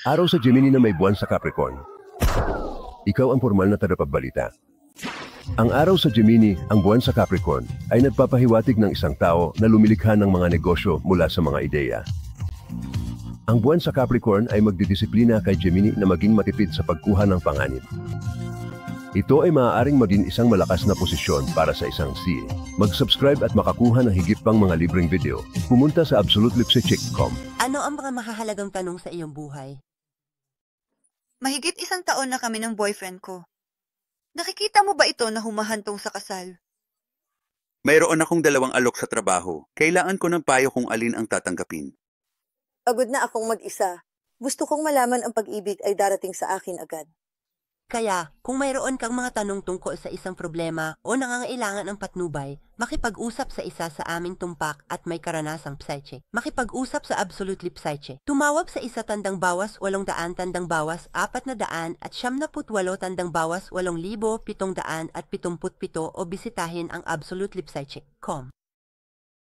Araw sa Gemini na may buwan sa Capricorn. Ikaw ang formal na tagapagbalita. Ang araw sa Gemini, ang buwan sa Capricorn, ay nagpapahiwatig ng isang tao na lumilikha ng mga negosyo mula sa mga ideya. Ang buwan sa Capricorn ay magdidisiplina kay Gemini na maging matipid sa pagkuha ng panganib. Ito ay maaaring maging isang malakas na posisyon para sa isang CEO. Mag-subscribe at makakuha ng higit pang mga libreng video. Pumunta sa absolutelipsecheck.com. Ano ang mga mahahalagang tanong sa iyong buhay? Mahigit 1 taon na kami ng boyfriend ko. Nakikita mo ba ito na humahantong sa kasal? Mayroon akong 2 alok sa trabaho. Kailangan ko ng payo kung alin ang tatanggapin. Pagod na akong mag-isa. Gusto kong malaman ang pag-ibig ay darating sa akin agad. Kaya, kung mayroon kang mga tanong tungkol sa isang problema o nangangailangan ng patnubay, makipag-usap sa isa sa aming tumpak at may karanasang psyche. Makipag-usap sa Absolutely Psyche. Tumawag sa 1-800-400 at 78-877 o bisitahin ang absolutelipsyche.com.